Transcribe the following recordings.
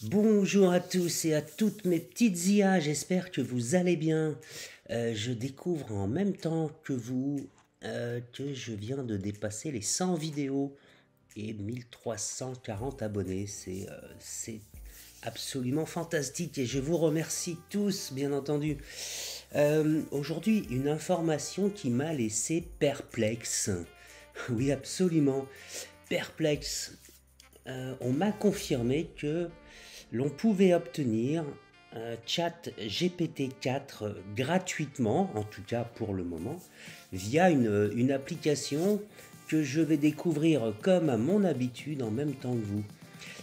Bonjour à tous et à toutes mes petites IA, j'espère que vous allez bien. Je découvre en même temps que vous que je viens de dépasser les 100 vidéos et 1340 abonnés. C'est absolument fantastique et je vous remercie tous, bien entendu. Aujourd'hui, une information qui m'a laissé perplexe. Oui, absolument perplexe. On m'a confirmé que l'on pouvait obtenir un chat GPT-4 gratuitement, en tout cas pour le moment, via une application que je vais découvrir comme à mon habitude en même temps que vous.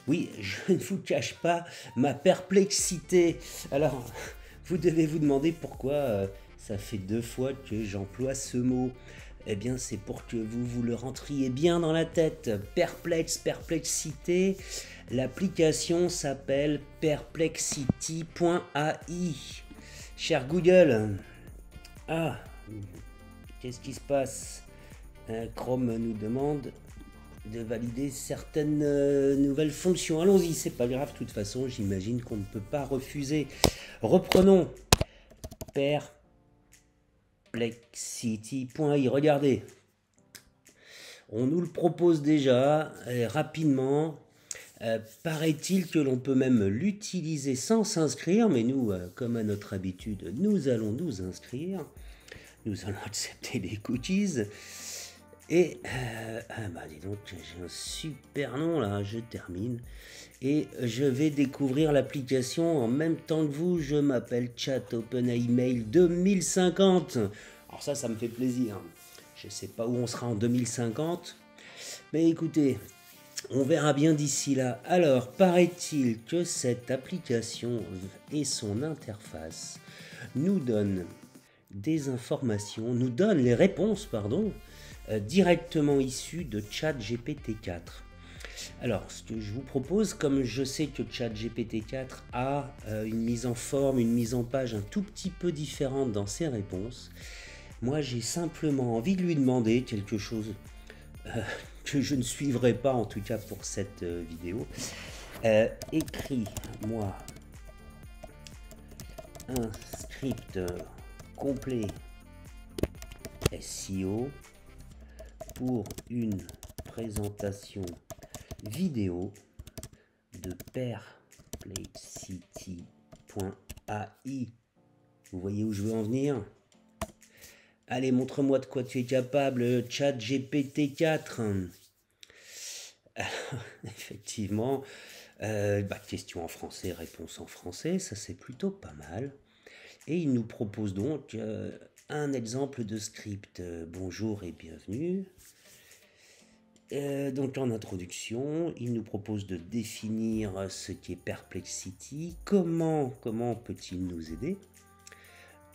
Oui, je ne vous cache pas ma perplexité. Alors, vous devez vous demander pourquoi ça fait 2 fois que j'emploie ce mot. Eh bien, c'est pour que vous vous le rentriez bien dans la tête. Perplexe, perplexité. L'application s'appelle perplexity.ai. Cher Google, ah, qu'est-ce qui se passe? Chrome nous demande de valider certaines nouvelles fonctions. Allons-y, c'est pas grave, de toute façon, j'imagine qu'on ne peut pas refuser. Reprenons. Perplexity.ai, regardez. On nous le propose déjà, rapidement. Paraît-il que l'on peut même l'utiliser sans s'inscrire, mais nous, comme à notre habitude, nous allons nous inscrire. Nous allons accepter les cookies. Et, dis donc, j'ai un super nom là, je termine. Et je vais découvrir l'application en même temps que vous. Je m'appelle Chat OpenAI Mail 2050. Alors ça me fait plaisir. Je ne sais pas où on sera en 2050. Mais écoutez, on verra bien d'ici là. Alors, paraît-il que cette application et son interface nous donnent des informations, nous donnent les réponses, directement issues de ChatGPT-4. Alors, ce que je vous propose, comme je sais que ChatGPT-4 a une mise en forme, une mise en page un tout petit peu différente dans ses réponses, moi j'ai simplement envie de lui demander quelque chose que je ne suivrai pas en tout cas pour cette vidéo. Écris-moi un script complet SEO pour une présentation vidéo de perplexity.ai. Vous voyez où je veux en venir? Allez, montre-moi de quoi tu es capable, chat GPT-4. Effectivement, question en français, réponse en français, ça c'est plutôt pas mal. Et il nous propose donc un exemple de script. Bonjour et bienvenue. Donc en introduction, il nous propose de définir ce qu'est Perplexity, comment peut-il nous aider.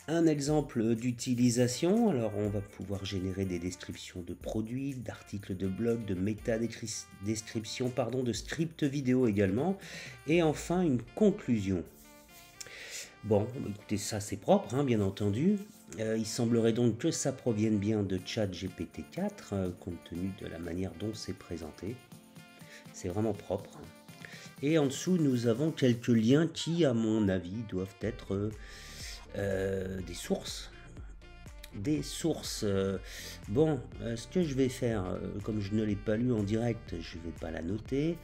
Un exemple d'utilisation, alors on va pouvoir générer des descriptions de produits, d'articles de blog, de méta-descriptions, de scripts vidéo également, et enfin une conclusion. Bon, écoutez, ça c'est propre, bien entendu. Il semblerait donc que ça provienne bien de ChatGPT-4, compte tenu de la manière dont c'est présenté. C'est vraiment propre. Et en dessous, nous avons quelques liens qui, à mon avis, doivent être des sources. Des sources. Ce que je vais faire, comme je ne l'ai pas lu en direct, je ne vais pas la noter.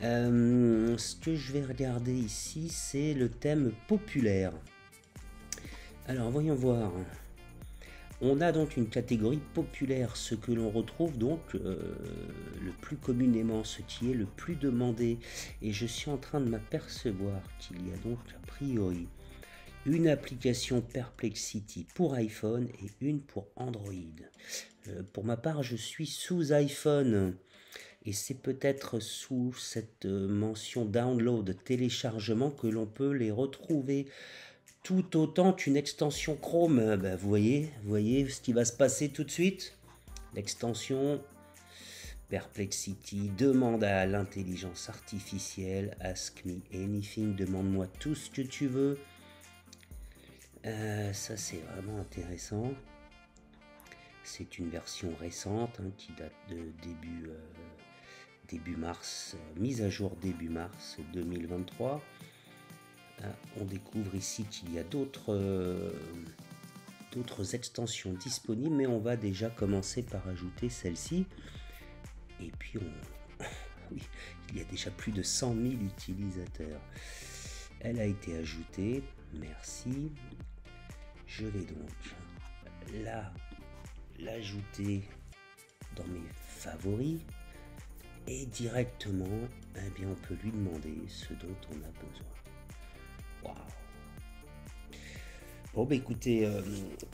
Ce que je vais regarder ici, c'est le thème populaire. Alors, voyons voir. On a donc une catégorie populaire, ce que l'on retrouve donc le plus communément, ce qui est le plus demandé. Et je suis en train de m'apercevoir qu'il y a donc a priori une application Perplexity pour iPhone et une pour Android. Pour ma part, je suis sous iPhone. Et c'est peut-être sous cette mention download, téléchargement, que l'on peut les retrouver tout autant qu'une extension Chrome. Vous voyez ce qui va se passer tout de suite. L'extension Perplexity demande à l'intelligence artificielle, ask me anything, demande-moi tout ce que tu veux. Ça c'est vraiment intéressant. C'est une version récente qui date de début début mars, mise à jour début mars 2023. On découvre ici qu'il y a d'autres extensions disponibles, mais on va déjà commencer par ajouter celle-ci. Et puis oui, il y a déjà plus de 100 000 utilisateurs. Elle a été ajoutée, merci. Je vais donc l'ajouter dans mes favoris et directement, eh bien, on peut lui demander ce dont on a besoin. Waouh! Bon, bah écoutez,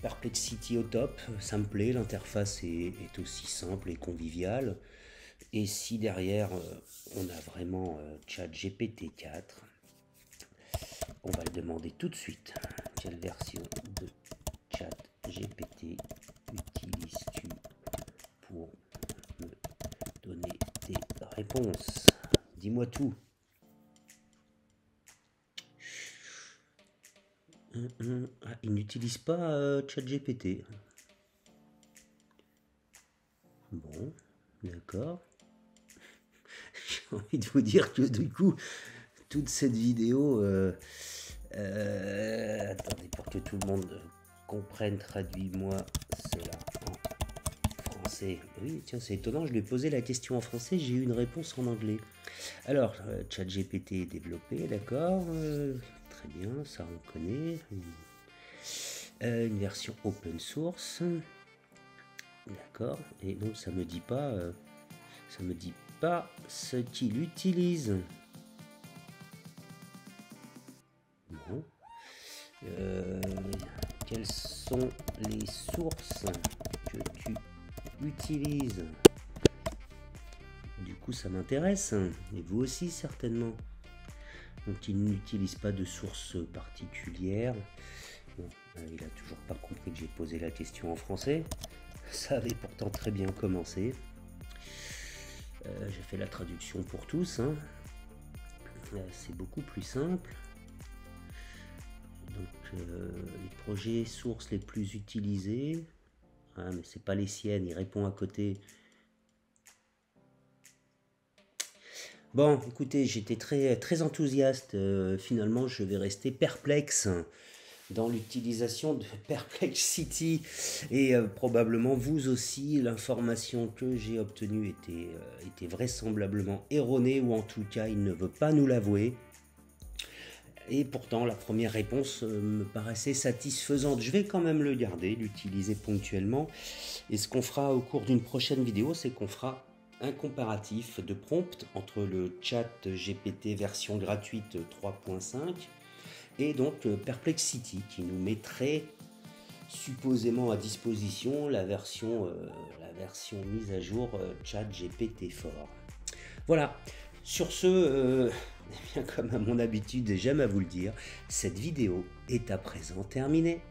Perplexity au top, ça me plaît, l'interface est aussi simple et conviviale. Et si derrière, on a vraiment ChatGPT 4, on va le demander tout de suite. Quelle version de ChatGPT utilises-tu pour me donner tes réponses? Dis-moi tout. Ah, il n'utilise pas ChatGPT. Bon, d'accord. J'ai envie de vous dire que du coup, toute cette vidéo, attendez, pour que tout le monde comprenne, traduis-moi cela en français. Oui, tiens, c'est étonnant, je lui ai posé la question en français, j'ai eu une réponse en anglais. Alors, ChatGPT est développé, d'accord, très bien, ça on connaît. Une version open source, d'accord, et donc ça me dit pas ce qu'il utilise. Bon. Quelles sont les sources que tu utilises? Du coup, ça m'intéresse, et vous aussi certainement. Donc, il n'utilise pas de source particulière. Bon, il a toujours pas compris que j'ai posé la question en français. Ça avait pourtant très bien commencé. J'ai fait la traduction pour tous, hein. C'est beaucoup plus simple. Donc les projets sources les plus utilisés, mais c'est pas les siennes, il répond à côté. Bon, écoutez, j'étais très enthousiaste. Finalement, je vais rester perplexe dans l'utilisation de Perplexity, et probablement vous aussi. L'information que j'ai obtenue était vraisemblablement erronée, ou en tout cas il ne veut pas nous l'avouer, et pourtant la première réponse me paraissait satisfaisante. Je vais quand même le garder, l'utiliser ponctuellement, et ce qu'on fera au cours d'une prochaine vidéo, c'est qu'on fera un comparatif de prompt entre le ChatGPT version gratuite 3.5 et donc Perplexity, qui nous mettrait supposément à disposition la version mise à jour ChatGPT4. Voilà, sur ce, eh bien, comme à mon habitude, j'aime à vous le dire, cette vidéo est à présent terminée.